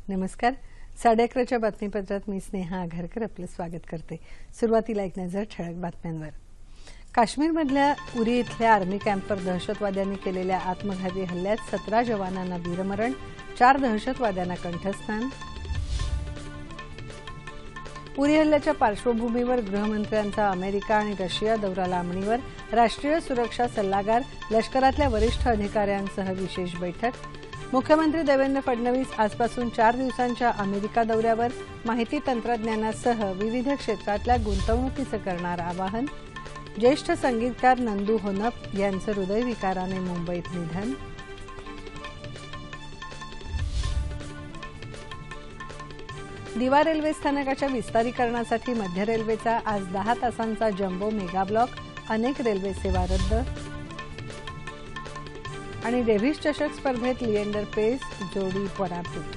नमस्कार. 11:30च्या बातमीपत्रात मी स्नेहा आघारकर आपलं स्वागत करते. सुरुवातीला एक नजर ठळक बातम्यांवर. काश्मीरमधल्या उरी इथल्या आर्मी कॅम्पवर दहशतवाद्यांनी केलेल्या आत्मघाती हल्ल्यात 17 जवानांना वीरमरण, 4 दहशतवाद्यांना कंठस्नान. उरी हल्ल्याच्या पार्श्वभूमीवर गृहमंत्र्यांचा अमेरिका आणि रशिया दौरा लांबणीवर. राष्ट्रीय सुरक्षा सल्लागार, लष्करातल्या वरिष्ठ अधिकाऱ्यांसह विशेष बैठक. मुख्यमंत्री देवेंद्र फडणवीस आजपासून 4 दिवसांच्या अमेरिका दौऱ्यावर. माहिती तंत्रज्ञानासह विविध क्षेत्रातल्या गुंतवणुकीचं करणार आवाहन. ज्येष्ठ संगीतकार नंदू होनप यांचं हृदयविकाराने मुंबईत निधन. दिवा रेल्वे स्थानकाच्या विस्तारीकरणासाठी मध्य रेल्वेचा आज 10 तासांचा जम्बो मेगा ब्लॉक. अनेक रेल्वे सेवा रद्द. आणि डेव्हिस चषक स्पर्धेत लिएंडर पेस जोडी पराभूत.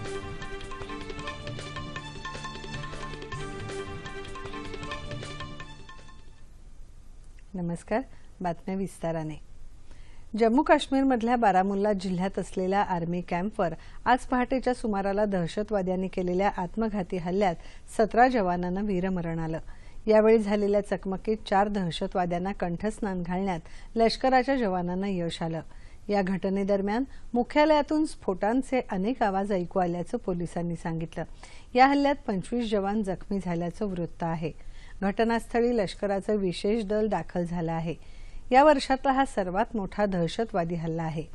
नमस्कार. बातम्या विस्ताराने. जम्मू काश्मीरमधल्या बारामुल्ला जिल्ह्यात असलेल्या आर्मी कॅम्पवर आज पहाटेच्या सुमाराला दहशतवाद्यांनी केलेल्या आत्मघाती हल्ल्यात 17 जवानांना वीरमरण आलं. यावेळी झालेल्या चकमकीत 4 दहशतवाद्यांना कंठस्नान घालण्यात लष्कराच्या जवानांना यश आलं. या घटनेदरम्यान मुख्यालयातून स्फोटांचे अनेक आवाज ऐकू आल्याचं पोलिसांनी सांगितलं. या हल्ल्यात 25 जवान जखमी झाल्याचं वृत्त आहे. घटनास्थळी लष्कराचं विशेष दल दाखल झालं आहे. या वर्षातला हा सर्वात मोठा दहशतवादी हल्ला आहे.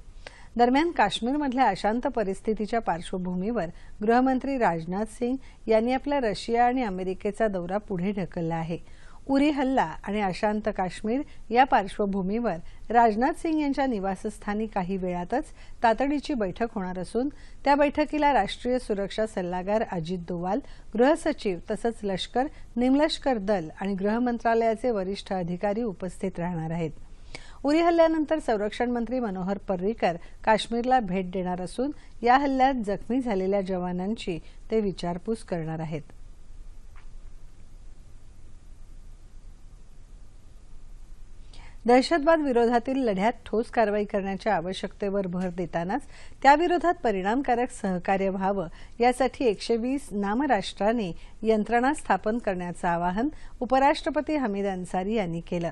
दरम्यान काश्मीरमधल्या अशांत परिस्थितीच्या पार्श्वभूमीवर गृहमंत्री राजनाथ सिंग यांनी आपला रशिया आणि अमेरिकेचा दौरा पुढे ढकलला आहे. उरी हल्ला आणि अशांत काश्मीर या पार्श्वभूमीवर राजनाथ सिंग यांच्या निवासस्थानी काही वेळातच तातडीची बैठक होणार असून त्या बैठकीला राष्ट्रीय सुरक्षा सल्लागार अजित डोवाल, गृहसचिव तसंच लष्कर, निमलष्कर दल आणि गृह मंत्रालयाचे वरिष्ठ अधिकारी उपस्थित राहणार आहेत. उरी हल्ल्यानंतर संरक्षण मंत्री मनोहर पर्रिकर काश्मीरला भेट देणार असून या हल्ल्यात जखमी झालेल्या जवानांची ते विचारपूस करणार आहेत. दहशतवाद विरोधातील लढ्यात ठोस कारवाई करण्याच्या आवश्यकतेवर भर देतानाच त्याविरोधात परिणामकारक सहकार्य व्हावं यासाठी 120 नामराष्ट्रांनी यंत्रणा स्थापन करण्याचं आवाहन उपराष्ट्रपती हमीद अन्सारी यांनी केलं.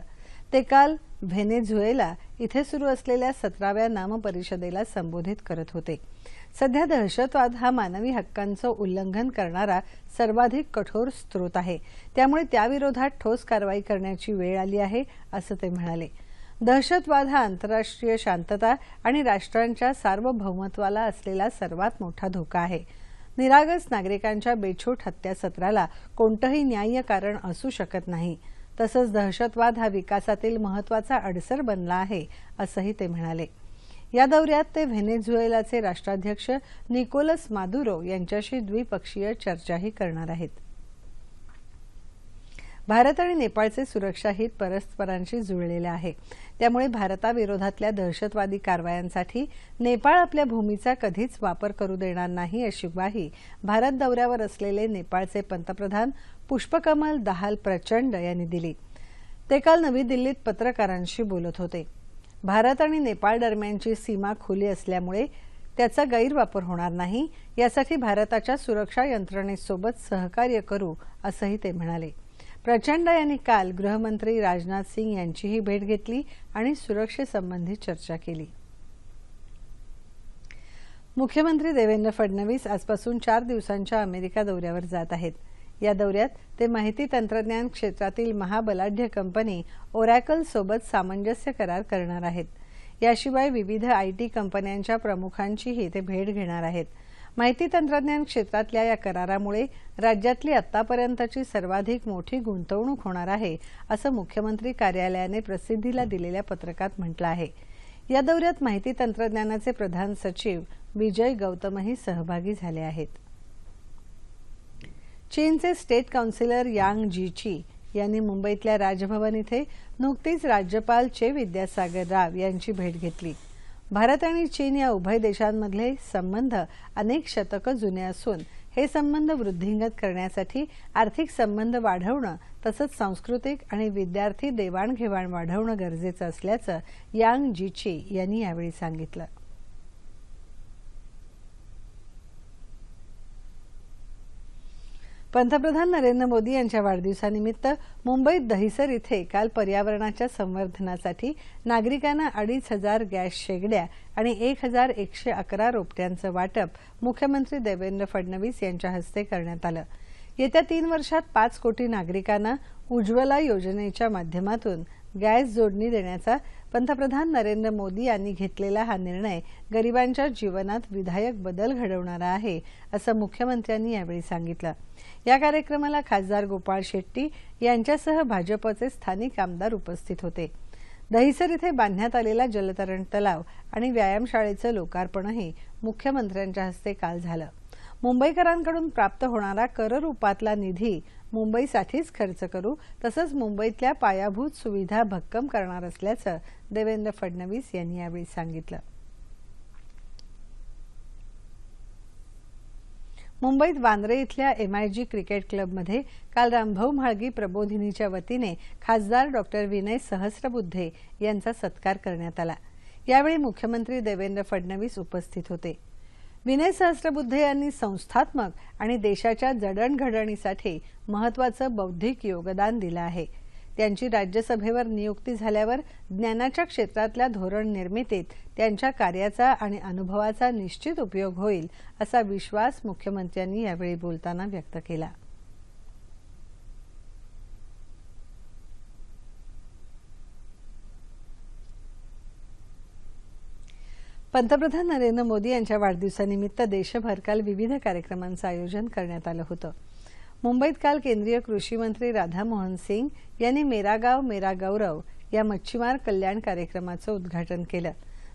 ते काल व्हेनेझुएला इथे सुरू असलेल्या 17व्या नामपरिषदेला संबोधित करत होते. सध्या दहशतवाद हा मानवी हक्कांचं उल्लंघन करणारा सर्वाधिक कठोर स्रोत आहे. त्यामुळे त्याविरोधात ठोस कारवाई करण्याची वेळ आली आहे असं ते म्हणाले. दहशतवाद हा आंतरराष्ट्रीय शांतता आणि राष्ट्रांच्या सार्वभौमत्वाला असलेला सर्वात मोठा धोका आहे. निरागस नागरिकांच्या बेछूट हत्यासत्राला कोणतंही न्याय्य कारण असू शकत नाही. तसंच दहशतवाद हा विकासातील महत्वाचा अडसर बनला आहे असंही ते म्हणाले. या दौऱ्यात ते व्हेनेझुएलाचे राष्ट्राध्यक्ष निकोलस मादुरो यांच्याशी द्विपक्षीय चर्चाही करणार आहेत. भारत आणि नेपाळचे सुरक्षा हित परस्परांशी जुळलेले आहे. त्यामुळे भारताविरोधातल्या दहशतवादी कारवायांसाठी नेपाळ आपल्या भूमीचा कधीच वापर करू देणार नाही अशी ग्वाही भारत दौऱ्यावर असलेले नेपाळचे पंतप्रधान पुष्पकमल दाहाल प्रचंड यांनी दिली. ते काल नवी दिल्लीत पत्रकारांशी बोलत होते. भारत आणि नेपाळ दरम्यानची सीमा खुली असल्यामुळे त्याचा गैरवापर होणार नाही यासाठी भारताच्या सुरक्षा यंत्रणेसोबत सहकार्य करू असंही ते म्हणाले. प्रचंड यांनी काल गृहमंत्री राजनाथ सिंग यांचीही भेट घेतली आणि सुरक्षेसंबंधी चर्चा केली. मुख्यमंत्री देवेंद्र फडणवीस आजपासून 4 दिवसांच्या अमेरिका दौऱ्यावर जात आहेत. या दौऱ्यात ते माहिती तंत्रज्ञान क्षेत्रातील महाबलाढ्य कंपनी ओरॅकल सोबत सामंजस्य करार करणार आहेत. याशिवाय विविध आयटी कंपन्यांच्या प्रमुखांचीही ते भेट घेणार आहेत. माहिती तंत्रज्ञान क्षेत्रातल्या या करारामुळे राज्यातली आतापर्यंतची सर्वाधिक मोठी गुंतवणूक होणार आहे असं मुख्यमंत्री कार्यालयाने प्रसिद्धीला दिलेल्या पत्रकात म्हटलं आहे. या दौऱ्यात माहिती तंत्रज्ञानाचे प्रधान सचिव विजय गौतमही सहभागी झाले आहेत. चीनचे स्टेट काउन्सिलर यांग जीची यांनी मुंबईतल्या राजभवन इथे नुकतीच राज्यपाल चे विद्यासागर राव यांची भेट घेतली. भारत आणि चीन या उभय देशांमधले संबंध अनेक शतकं जुने असून हे संबंध वृद्धिंगत करण्यासाठी आर्थिक संबंध वाढवणं तसंच सांस्कृतिक आणि विद्यार्थी देवाणघेवाण वाढवणं गरजेचं असल्याचं यांग जीची यांनी यावेळी सांगितलं. पंतप्रधान नरेंद्र मोदी यांच्या वाढदिवसानिमित्त मुंबईत दहिसर इथे काल पर्यावरणाच्या संवर्धनासाठी नागरिकांना 2,500 गॅस शेगड्या आणि 1,111 रोपट्यांचं वाटप मुख्यमंत्री देवेंद्र फडणवीस यांच्या हस्ते करण्यात आलं। येत्या 3 वर्षात 5 कोटी नागरिकांना उज्ज्वला योजनेच्या माध्यमातून गॅस जोडणी देण्याचा पंतप्रधान नरेंद्र मोदी यांनी घेतलेला हा निर्णय गरिबांच्या जीवनात विधायक बदल घडवणारा आहे, असं मुख्यमंत्र्यांनी यावेळी सांगितलं। या कार्यक्रमाला खासदार गोपाळ शेट्टी यांच्यासह भाजपचे स्थानिक आमदार उपस्थित होते। दहिसर इथे बांधण्यात आलेला जलतरण तलाव आणि व्यायामशाळेचं लोकार्पणही मुख्यमंत्र्यांच्या हस्ते काल झालं। मुंबईकरांकडून प्राप्त होणारा कर रूपातला निधी मुंबईसाठीच खर्च करू, तसंच मुंबईतल्या पायाभूत सुविधा भक्कम करणार असल्याचं देवेंद्र फडणवीस यांनी यावेळी सांगितलं। मुंबईत वांद्रे इथल्या MIG क्रिकेट क्लबमध्ये काल रामभाऊ म्हाळगी प्रबोधिनीच्या वतीने खासदार डॉ. विनय सहस्रबुद्धे यांचा सत्कार करण्यात आला। यावेळी मुख्यमंत्री देवेंद्र फडणवीस उपस्थित होते। विनय सहस्रबुद्धे यांनी संस्थात्मक आणि देशाच्या जडणघडणीसाठी महत्त्वाचं बौद्धिक योगदान दिलं आहे। त्यांची राज्यसभेवर नियुक्ती झाल्यावर ज्ञानाच्या क्षेत्रातल्या धोरण निर्मितीत त्यांच्या कार्याचा आणि अनुभवाचा निश्चित उपयोग होईल, असा विश्वास मुख्यमंत्र्यांनी यावेळी बोलताना व्यक्त केला। पंतप्रधान नरेंद्र मोदी यांच्या वाढदिवसानिमित्त देशभर काल विविध कार्यक्रमांचं आयोजन करण्यात आलं होतं। मुंबईत काल केंद्रीय कृषी मंत्री राधामोहन सिंग यांनी मेरा गाव मेरा गौरव या मच्छीमार कल्याण कार्यक्रमाचं उद्घाटन केलं।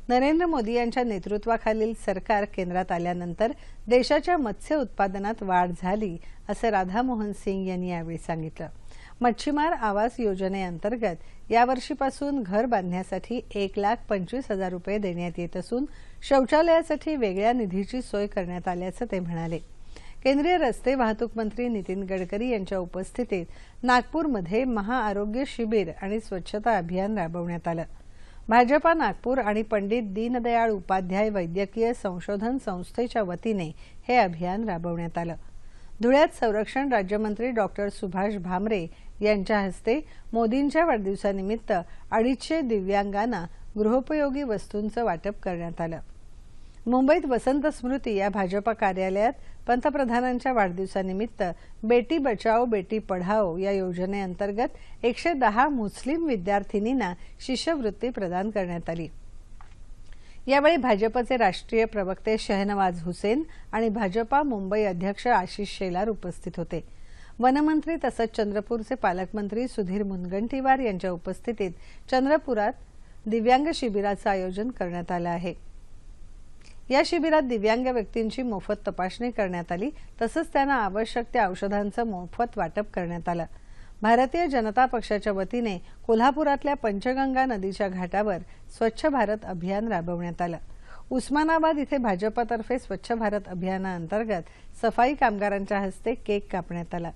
नरेंद्र मोदी यांच्या नेतृत्वाखालील सरकार केंद्रात आल्यानंतर देशाच्या मत्स्य उत्पादनात वाढ झाली, असं राधामोहन सिंग यांनी यावेळी सांगितलं। मच्छीमार आवास योजनेअंतर्गत यावर्षीपासून घर बांधण्यासाठी 1,25,000 रुपये देण्यात येत असून शौचालयासाठी वेगळ्या निधीची सोय करण्यात आल्याचं ते म्हणाले। केंद्रीय रस्ते वाहतूक मंत्री नितीन गडकरी यांच्या उपस्थितीत नागपूरमध्ये महाआरोग्य शिबिर आणि स्वच्छता अभियान राबवण्यात आलं। भाजपा नागपूर आणि पंडित दीनदयाळ उपाध्याय वैद्यकीय संशोधन संस्थेच्या वतीने हे अभियान राबवण्यात आलं। धुळ्यात संरक्षण राज्यमंत्री डॉ. सुभाष भामरे यांच्या हस्ते मोदींच्या वाढदिवसानिमित्त 250 दिव्यांगांना गृहोपयोगी वस्तूंचं वाटप करण्यात आलं। मुंबईत वसंत स्मृती या भाजपा कार्यालयात पंतप्रधानांच्या वाढदिवसानिमित्त बेटी बचाओ बेटी पढाओ या योजनेअंतर्गत 110 मुस्लिम विद्यार्थिनींना शिष्यवृत्ती प्रदान करण्यात आली। यावेळी भाजपचे राष्ट्रीय प्रवक्ते शहनवाज हुसेन आणि भाजपा मुंबई अध्यक्ष आशिष शेलार उपस्थित होते। वनमंत्री तसंच चंद्रपूरचे पालकमंत्री सुधीर मुनगंटीवार यांच्या उपस्थितीत चंद्रपुरात दिव्यांग शिबिराचं आयोजन करण्यात आलं आहे। या शिबिरात दिव्यांग व्यक्तींची मोफत तपासणी करण्यात आली, तसंच त्यांना आवश्यक त्या औषधांचं मोफत वाटप करण्यात आलं। भारतीय जनता पक्षाच्या वतीने कोल्हापुरातल्या पंचगंगा नदीच्या घाटावर स्वच्छ भारत अभियान राबवण्यात आलं। उस्मानाबाद इथे भाजपतर्फे स्वच्छ भारत अभियानाअंतर्गत सफाई कामगारांच्या हस्ते केक कापण्यात आला।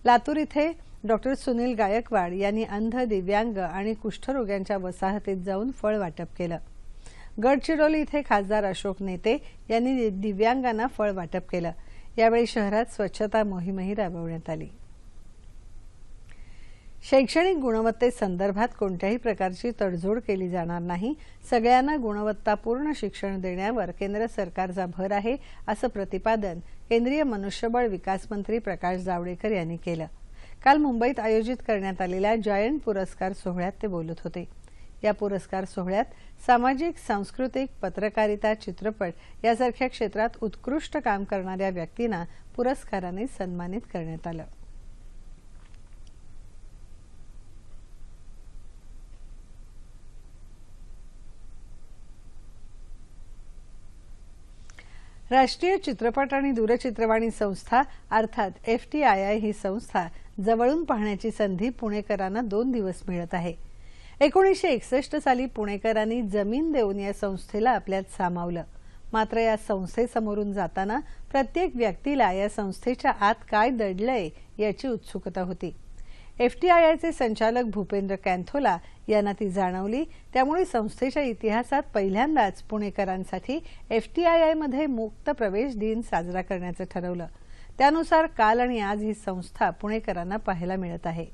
लातूर इथे डॉ. सुनील गायकवाड यांनी अंध, दिव्यांग आणि कुष्ठरोग्यांच्या वसाहतीत जाऊन फळ वाटप केलं। गडचिरोली इथे खासदार अशोक नेते यांनी दिव्यांगांना फळ वाटप केलं। यावेळी शहरात स्वच्छता मोहीमही राबवण्यात आली। शैक्षणिक गुणवत्तेसंदर्भात कोणत्याही प्रकारची तडजोड केली जाणार नाही, सगळ्यांना गुणवत्तापूर्ण शिक्षण देण्यावर केंद्र सरकारचा भर आहे, असं प्रतिपादन केंद्रीय मनुष्यबळ विकास मंत्री प्रकाश जावडेकर यांनी केलं। काल मुंबईत आयोजित करण्यात आलेल्या जायंट पुरस्कार सोहळ्यात ते बोलत होते। या पुरस्कार सोहळ्यात सामाजिक, सांस्कृतिक, पत्रकारिता, चित्रपट यासारख्या क्षेत्रात उत्कृष्ट काम करणाऱ्या व्यक्तींना पुरस्काराने सन्मानित करण्यात आलं। राष्ट्रीय चित्रपट आणि दूरचित्रवाणी संस्था अर्थात FTII ही संस्था जवळून पाहण्याची संधी पुणेकरांना 2 दिवस मिळत आहे। 1961 साली पुणेकरांनी जमीन देऊन या संस्थेला आपल्यात सामावलं। मात्र या संस्थेसमोरून जाताना प्रत्येक व्यक्तीला या संस्थेच्या आत काय दडलंय याची उत्सुकता होती। FTIIचे संचालक भूपेंद्र कॅन्थोला यांना ती जाणवली, त्यामुळे संस्थेच्या इतिहासात पहिल्यांदाच पुणेकरांसाठी FTIIमध्ये मुक्त प्रवेश दिन साजरा करण्याचं ठरवलं। त्यानुसार काल आणि आज ही संस्था पुणेकरांना पाहायला मिळत आहे।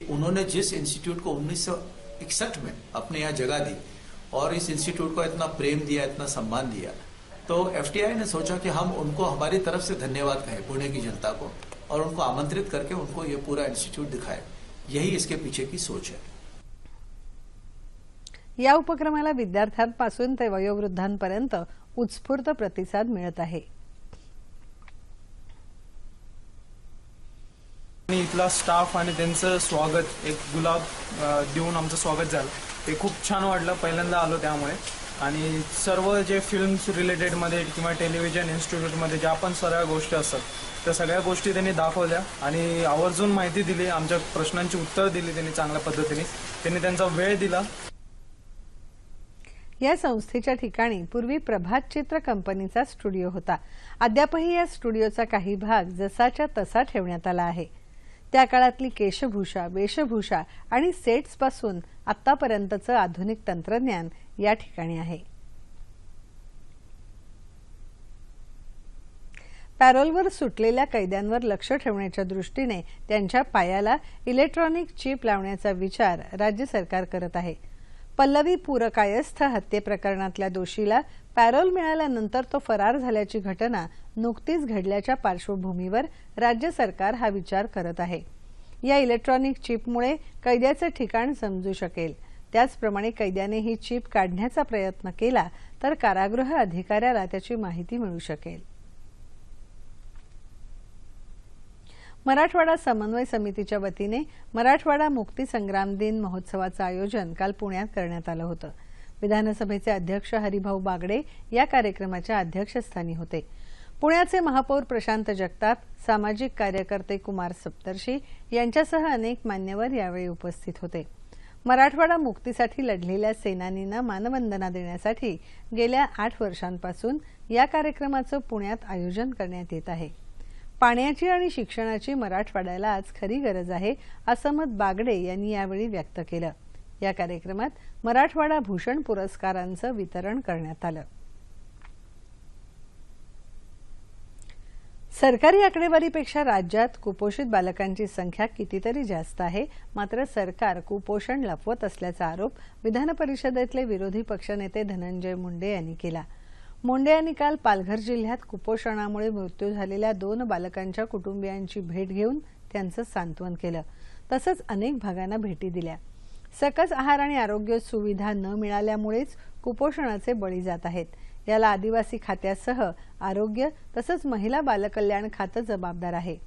उन्होंने जिस इंस्टीट्यूट को 1961 में अपने यहाँ जगह दी और इस इंस्टीट्यूट को इतना प्रेम दिया, इतना सम्मान दिया, तो एफटीआई ने सोचा कि हम उनको हमारी तरफ से धन्यवाद कहें पुणे की जनता को और उनको आमंत्रित करके उनको ये पूरा इंस्टीट्यूट दिखाए। यही इसके पीछे की सोच है। या उपक्रमाला विद्यार्थ्यांपासून ते वयोवृद्धांपर्यंत उत्स्फूर्त प्रतिसाद मिळत आहे। इथला स्टाफ आणि त्यांचं स्वागत एक गुलाब देऊन आमचं स्वागत झालं, ते खूप छान वाटलं। पहिल्यांदा आलो त्यामुळे आणि सर्व जे फिल्म्स रिलेटेड मध्ये किंवा टेलिव्हिजन इन्स्टिट्यूट मध्ये ज्या पण सगळ्या गोष्टी असतात त्या सगळ्या गोष्टी त्यांनी दाखवल्या आणि आवर्जून माहिती दिली, आमच्या प्रश्नांची उत्तर दिली त्यांनी चांगल्या पद्धतीने, त्यांनी त्यांचा वेळ दिला। या संस्थेच्या ठिकाणी पूर्वी प्रभात चित्र कंपनीचा स्टुडिओ होता। अद्यापही या स्टुडिओचा काही भाग जसाच्या तसा ठेवण्यात आला आहे। त्या काळातली केशभूषा, वेशभूषा आणि सेट्स पासून आतापर्यंतचं आधुनिक तंत्रज्ञान या ठिकाणी आहे। पॅरोलवर सुटलेल्या कैद्यांवर लक्ष ठेवण्याच्या दृष्टीने त्यांच्या पायाला इलेक्ट्रॉनिक चिप लावण्याचा विचार राज्य सरकार करत आहे। पल्लवी पूरकायस्थ हत्ये प्रकरणातल्या दोषीला पॅरोल मिळाल्यानंतर तो फरार झाल्याची घटना नुकतीच घडल्याच्या पार्श्वभूमीवर राज्य सरकार हा विचार करत आहे। या इलेक्ट्रॉनिक चिपमुळे कैद्याचे ठिकाण समजू शकेल। त्याचप्रमाणे कैद्याने ही चिप काढण्याचा प्रयत्न केला तर कारागृह अधिकाऱ्याला त्याची माहिती मिळू शकेल। मराठवाडा समन्वय समितीच्या वतीने मराठवाडा मुक्ती संग्राम दिन महोत्सवाचं आयोजन काल पुण्यात करण्यात आलं होतं। विधानसभेचे अध्यक्ष हरिभाऊ बागडे या कार्यक्रमाच्या अध्यक्षस्थानी होते। पुण्याचे महापौर प्रशांत जगताप, सामाजिक कार्यकर्ते कुमार सप्तर्षी यांच्यासह अनेक मान्यवर यावेळी उपस्थित होते। मराठवाडा मुक्तीसाठी लढलेल्या सेनानींना मानवंदना देण्यासाठी गेल्या 8 वर्षांपासून या कार्यक्रमाचं पुण्यात आयोजन करण्यात येत आहे। पाण्याची आणि शिक्षणाची मराठवाड्याला आज खरी गरज आहे असं मत बागडे यांनी यावेळी व्यक्त केलं। या कार्यक्रमात मराठवाडा भूषण पुरस्कारांचं वितरण करण्यात आलं। सरकारी आकडेवारीपेक्षा राज्यात कुपोषित बालकांची संख्या कितीतरी जास्त आहे, मात्र सरकार कुपोषण लपवत असल्याचा आरोप विधान परिषदेतले विरोधी पक्षनेते धनंजय मुंडे यांनी केला। मुंडे यांनी काल पालघर जिल्ह्यात कुपोषणामुळे मृत्यू झालेल्या 2 बालकांच्या कुटुंबियांची भेट घेऊन त्यांचं सांत्वन केलं। तसंच अनेक भागांना भेटी दिल्या। सकस आहार आणि आरोग्य सुविधा न मिळाल्यामुळेच कुपोषणाचे बळी जात आहेत। याला आदिवासी खात्यासह आरोग्य तसंच महिला बालकल्याण खातं जबाबदार आहे।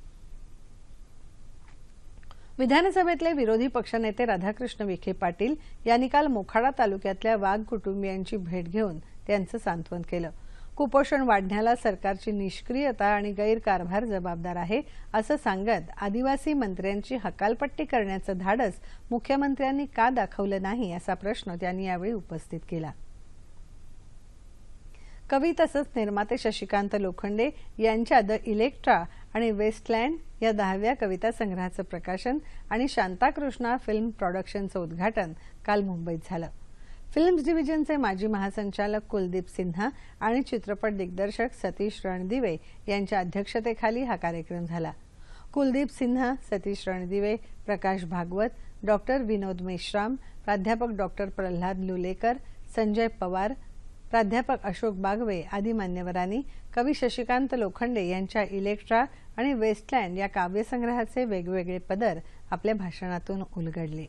विधानसभेतले विरोधी पक्षनेते राधाकृष्ण विखे पाटील यांनी काल मोखाडा तालुक्यातल्या वाघ कुटुंबियांची भेट घेऊन त्यांचं सांत्वन केलं। कुपोषण वाढण्याला सरकारची निष्क्रियता आणि गैरकारभार जबाबदार आहे असं सांगत आदिवासी मंत्र्यांची हकालपट्टी करण्याचं धाडस मुख्यमंत्र्यांनी का दाखवलं नाही असा प्रश्न त्यांनी यावेळी उपस्थित केला। कवी तसंच निर्माते शशिकांत लोखंडे यांच्या द इलेक्ट्रा आणि वेस्टलँड या 10व्या कविता संग्रहाचं प्रकाशन आणि शांताकृष्णा फिल्म प्रोडक्शनचं उद्घाटन काल मुंबईत झालं। फिल्म्स डिव्हिजनचे माजी महासंचालक कुलदीप सिन्हा आणि चित्रपट दिग्दर्शक सतीश रणदिवे यांच्या अध्यक्षतेखाली हा कार्यक्रम झाला। कुलदीप सिन्हा, सतीश रणदिवे, प्रकाश भागवत, डॉक्टर विनोद मेश्राम, प्राध्यापक डॉक्टर प्रल्हाद लुलेकर, संजय पवार, प्राध्यापक अशोक बागवे आदी मान्यवरांनी कवी शशिकांत लोखंडे यांच्या इलेक्ट्रा आणि वेस्टलँड या काव्यसंग्रहाचे वेगवेगळे पदर आपल्या भाषणातून उलगडले।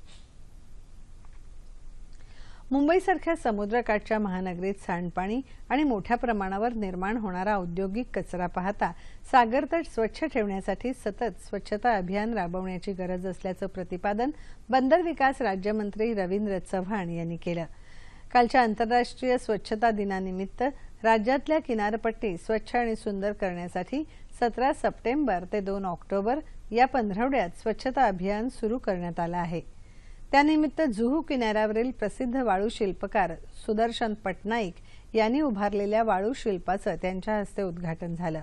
मुंबईसारख्या समुद्रकाठच्या महानगरीत सांडपाणी आणि मोठ्या प्रमाणावर निर्माण होणारा औद्योगिक कचरा पाहता सागरतट स्वच्छ ठेवण्यासाठी सतत स्वच्छता अभियान राबवण्याची गरज असल्याचं प्रतिपादन बंदर विकास राज्यमंत्री रवींद्र चव्हाण यांनी केलं। कालच्या आंतरराष्ट्रीय स्वच्छता दिनानिमित्त राज्यातल्या किनारपट्टी स्वच्छ आणि सुंदर करण्यासाठी 17 सप्टेंबर ते 2 ऑक्टोबर या पंधरवड्यात स्वच्छता अभियान सुरू करण्यात आलं आहे। त्यानिमित्त जुहू किनाऱ्यावरील प्रसिद्ध वाळू शिल्पकार सुदर्शन पटनाईक यांनी उभारलेल्या वाळू शिल्पाचं त्यांच्या हस्ते उद्घाटन झालं।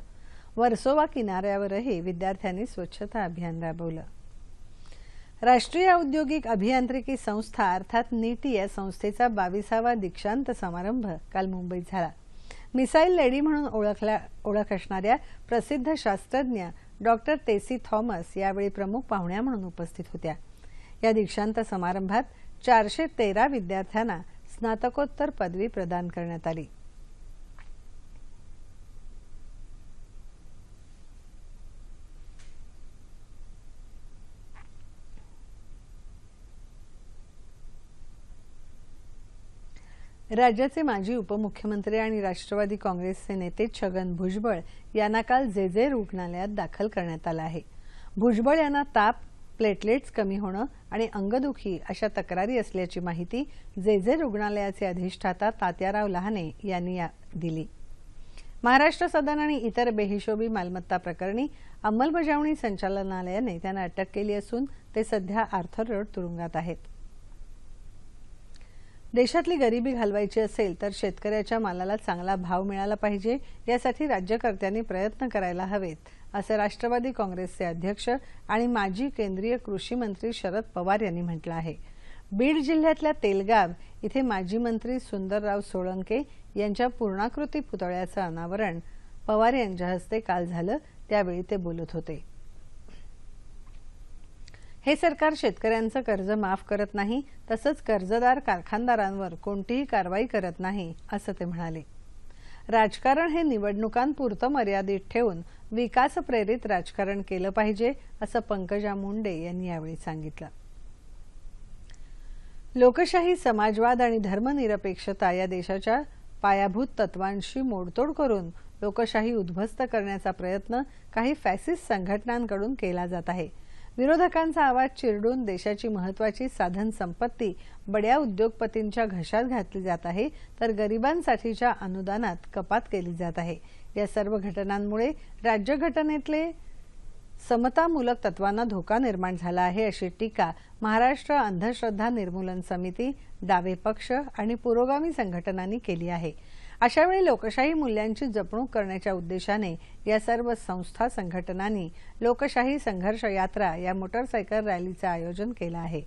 वर्सोवा किनाऱ्यावरही विद्यार्थ्यांनी स्वच्छता अभियान राबवलं। राष्ट्रीय औद्योगिक अभियांत्रिकी संस्था अर्थात नीटी या संस्थेचा 22वा दीक्षांत समारंभ काल मुंबईत झाला। मिसाईल लेडी म्हणून ओळख असणाऱ्या प्रसिद्ध शास्त्रज्ञ डॉक्टर टेसी थॉमस यावेळी प्रमुख पाहुण्या म्हणून उपस्थित होत्या। या दीक्षांत समारंभात 413 विद्यार्थ्यांना स्नातकोत्तर पदवी प्रदान करण्यात आली। राज्याचे माजी उपमुख्यमंत्री आणि राष्ट्रवादी काँग्रेसचे नेते छगन भुजबळ यांना काल जे रुग्णालयात दाखल करण्यात आलं आहे। भुजबळ यांना ताप, प्लेटलेट्स कमी होणं आणि अंगदुखी अशा तक्रारी असल्याची माहिती जे रुग्णालयाचे अधिष्ठाता तात्याराव लहाने यांनी दिली। महाराष्ट्र सदन आणि इतर बेहिशोबी मालमत्ता प्रकरणी अंमलबजावणी संचालनालयाने त्यांना अटक केली असून ते सध्या आर्थर रोड तुरुंगात आहेत। देशातली गरिबी घालवायची असेल तर शेतकऱ्याच्या मालाला चांगला भाव मिळाला पाहिजे, यासाठी राज्यकर्त्यांनी प्रयत्न करायला हवेत, असं राष्ट्रवादी काँग्रेसचे अध्यक्ष आणि माजी केंद्रीय कृषी मंत्री शरद पवार यांनी म्हटलं आहे। बीड जिल्ह्यातल्या तेलगाव इथे माजी मंत्री सुंदरराव सोळंके यांच्या पूर्णाकृती पुतळ्याचं अनावरण पवार यांच्या हस्ते काल झालं, त्यावेळी ते बोलत होते। हे सरकार शेतकऱ्यांचं कर्ज माफ करत नाही, तसंच कर्जदार कारखानदारांवर कोणतीही कारवाई करत नाही, असं ते म्हणाले। राजकारण हे निवडणुकांपुरतं मर्यादित ठेवून विकास प्रेरित राजकारण केलं पाहिजे, असं पंकजा मुंडे यांनी यावेळी सांगितलं। लोकशाही, समाजवाद आणि धर्मनिरपेक्षता या देशाच्या पायाभूत तत्वांशी मोडतोड करून लोकशाही उद्ध्वस्त करण्याचा प्रयत्न काही फॅसिस्ट संघटनांकडून केला जात आहे। विरोधकांचा आवाज चिरडून देशाची महत्त्वाची साधन संपत्ती बड्या उद्योगपतींच्या घशात घातली जात आहे, तर गरिबांसाठीच्या अनुदानात कपात केली जात आहे। या सर्व घटनांमुळे राज्यघटनेतले समतामूलक तत्वांना धोका निर्माण झाला आहे, अशी टीका महाराष्ट्र अंधश्रद्धा निर्मूलन समिती, डावे पक्ष आणि पुरोगामी संघटनांनी केली आहे। अशावेळी लोकशाही मूल्यांची जपणूक करण्याच्या उद्देशाने या सर्व संस्था संघटनांनी लोकशाही संघर्ष यात्रा या मोटरसायकल रॅलीचं आयोजन केलं आहे।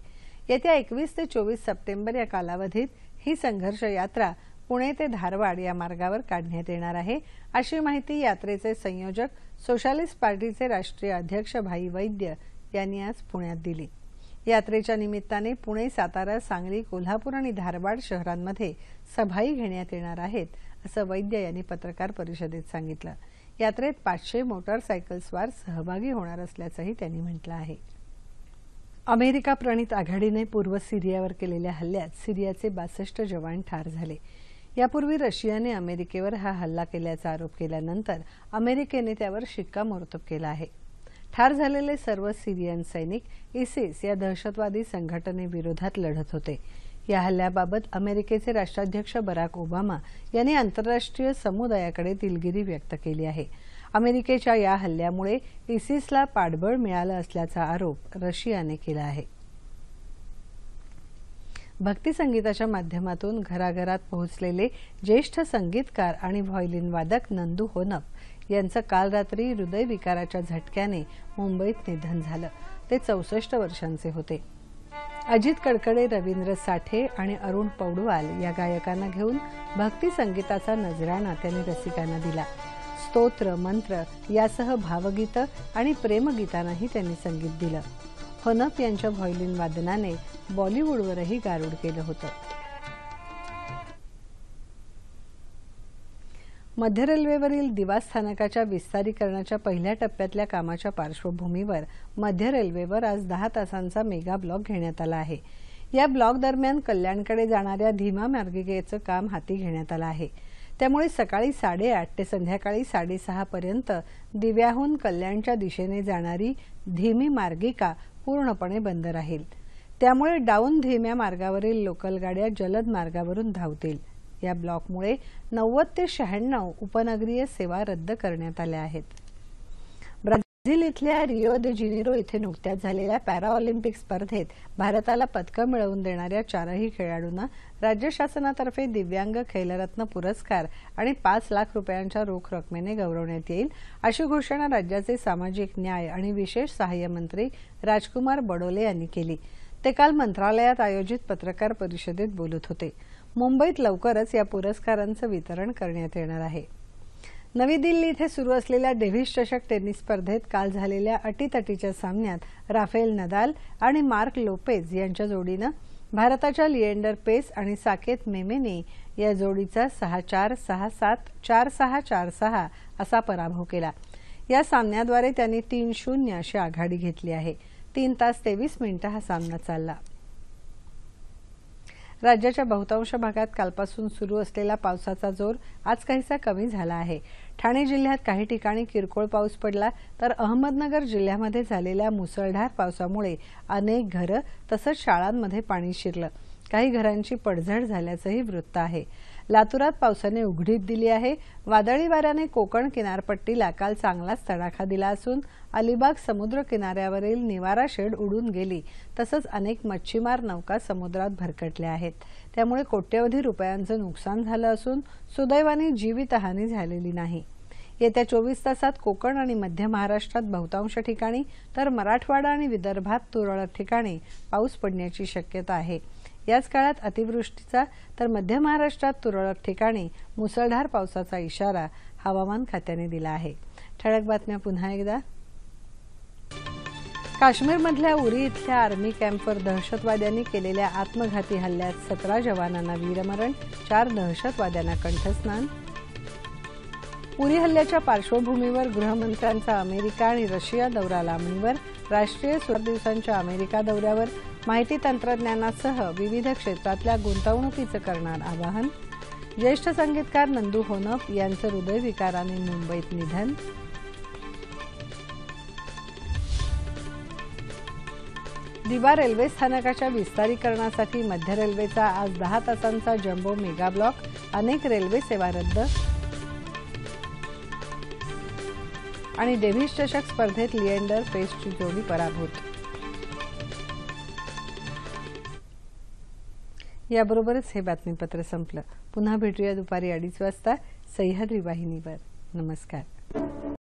येत्या 21 ते 24 सप्टेंबर या कालावधीत ही संघर्ष यात्रा पुणे ते धारवाड या मार्गावर काढण्यात येणार आहे, अशी माहिती यात्रेचे संयोजक सोशलिस्ट पार्टीचे राष्ट्रीय अध्यक्ष भाई वैद्य यांनी आज पुण्यात दिली। यात्रेच्या निमित्ताने पुणे, सातारा, सांगली, कोल्हापूर आणि धारवाड शहरांमध्ये सभाही घेण्यात येणार आहेत, असं वैद्य यांनी पत्रकार परिषदेत सांगितलं। यात्रेत 500 मोटरसायकलस्वार सहभागी होणार असल्याचंही त्यांनी म्हटलं आहे। अमेरिका प्रणित आघाडीने पूर्व सिरियावर केलेल्या हल्ल्यात सिरियाचे 62 जवान ठार झाले। यापूर्वी रशियाने अमेरिकेवर हा हल्ला केल्याचा आरोप केल्यानंतर अमेरिकेने त्यावर शिक्कामोर्तब केला आहे। ठार झालेले सर्व सिरियन सैनिक इसिस या दहशतवादी संघटनेविरोधात लढत होते। या हल्ल्याबाबत अमेरिकेचे राष्ट्राध्यक्ष बराक ओबामा यांनी आंतरराष्ट्रीय समुदायाकडे दिलगिरी व्यक्त केली आहे। अमेरिकेच्या या हल्ल्यामुळे इसिसला पाठबळ मिळालं असल्याचा आरोप रशियाने केला आहे। भक्ती संगीताच्या माध्यमातून घराघरात पोहोचलेले ज्येष्ठ संगीतकार आणि व्हायोलिन वादक नंदू होनप यांचं काल रात्री हृदयविकाराच्या झटक्याने मुंबईत निधन झालं। ते 64 वर्षांचे होते। अजित कडकडे, रवींद्र साठे आणि अरुण पौडवाल या गायकांना घेऊन भक्ती संगीताचा नजराणा त्यांनी रसिकांना दिला। स्तोत्र, मंत्र यासह भावगीतं आणि प्रेमगीतांनाही त्यांनी संगीत दिलं। होनप यांच्या व्हायोलिन वादनाने बॉलिवूडवरही गारुड केलं होतं। मध्य रेल्वेवरील दिवा स्थानकाच्या विस्तारीकरणाच्या पहिल्या टप्प्यातल्या कामाच्या पार्श्वभूमीवर मध्य रेल्वेवर आज 10 तासांचा मेगा ब्लॉक घेण्यात आला आहे। या ब्लॉक दरम्यान कल्याणकडे जाणाऱ्या धीमा मार्गिकेचं काम हाती घेण्यात आलं आहे। त्यामुळे सकाळी 8:30 ते संध्याकाळी 6:30 पर्यंत दिव्याहून कल्याणच्या दिशेने जाणारी धीमी मार्गिका पूर्णपणे बंद राहील। त्यामुळे डाऊन धीम्या मार्गावरील लोकल गाड्या जलद मार्गावरून धावतील। या ब्लॉकमुळे 90 ते 96 उपनगरीय सेवा रद्द करण्यात आल्या आहेत। ब्राझील इथल्या रिओ दे जेनेरो इथे नुकत्याच झालेल्या पॅराऑलिम्पिक स्पर्धेत भारताला पदकं मिळवून देणाऱ्या 4ही खेळाडूंना राज्य शासनातर्फे दिव्यांग खेलरत्न पुरस्कार आणि 5 लाख रुपयांच्या रोख रकमेने गौरवण्यात येईल, अशी घोषणा राज्याचे सामाजिक न्याय आणि विशेष सहाय्य मंत्री राजकुमार बडोले यांनी केली। ते काल मंत्रालयात आयोजित पत्रकार परिषदेत बोलत होते। मुंबईत लवकरच या पुरस्कारांचं वितरण करण्यात येणार आहे. नवी दिल्ली इथे सुरू असलेल्या डेव्हिस चषक टेनिस स्पर्धेत काल झालेल्या अटीतटीच्या सामन्यात राफेल नदाल आणि मार्क लोपेज यांच्या जोडीनं भारताच्या लिएंडर पेस आणि साकेत मेमेनी या जोडीचा 6-4, 6-7, 4-6, 4-6 असा पराभव केला. या सामन्याद्वारे त्यांनी 3-0 अशी आघाडी घेतली आहे. 3 तास 23 मिनिटं हा सामना चालला. राज्याच्या बहुतांश भागात कालपासून सुरू असलेला पावसाचा जोर आज काहीसा कमी झाला आहे. ठाणे जिल्ह्यात काही ठिकाणी किरकोळ पाऊस पडला तर अहमदनगर जिल्ह्यामध्ये झालेल्या मुसळधार पावसामुळे अनेक घरं तसंच शाळांमध्ये पाणी शिरलं. काही घरांची पडझड झाल्याचंही वृत्त आहे. लातूरात पावसाने उघडीप दिली आहे. वादळी वाऱ्याने कोकण किनारपट्टीला काल चांगलाच तडाखा दिला असून अलिबाग समुद्र किनाऱ्यावरील निवारा शेड उडून गेली तसंच अनेक मच्छीमार नौका समुद्रात भरकटल्या आहेत. त्यामुळे कोट्यवधी रुपयांचं नुकसान झालं असून सुदैवाने जीवितहानी झालेली नाही. येत्या 24 तासात कोकण आणि मध्य महाराष्ट्रात बहुतांश ठिकाणी तर मराठवाडा आणि विदर्भात तुरळक ठिकाणी पाऊस पडण्याची शक्यता आहे. याच काळात अतिवृष्टीचा तर मध्य महाराष्ट्रात तुरळक ठिकाणी मुसळधार पावसाचा इशारा हवामान खात्याने दिला आहे. ठळक बातम्या पुन्हा एकदा. काश्मीरमधल्या उरी इथल्या आर्मी कॅम्पवर दहशतवाद्यांनी केलेल्या आत्मघाती हल्ल्यात 17 जवानांना वीरमरण, 4 दहशतवाद्यांना कंठस्नान. उरी हल्ल्याच्या पार्श्वभूमीवर गृहमंत्र्यांचा अमेरिका आणि रशिया दौरा लांबणीवर. राष्ट्रीय सुरक्षा दिवसांच्या अमेरिका दौऱ्यावर माहिती तंत्रज्ञानासह विविध क्षेत्रातल्या गुंतवणुकीचं करणार आवाहन. ज्येष्ठ संगीतकार नंदू होनप यांचं हृदयविकाराने मुंबईत निधन. दिवा रेल्वे स्थानकाच्या विस्तारीकरणासाठी मध्य रेल्वेचा आज 10 तासांचा जम्बो मेगा ब्लॉक. अनेक रेल्वे सेवा रद्द. आणि डेव्हिस चषक स्पर्धेत लिएंडर पेसची जोडी पराभूत. याबरोबरच हे बातमीपत्र संपलं. पुन्हा भेटूया दुपारी 2:30 वाजता सह्याद्री वाहिनीवर. नमस्कार.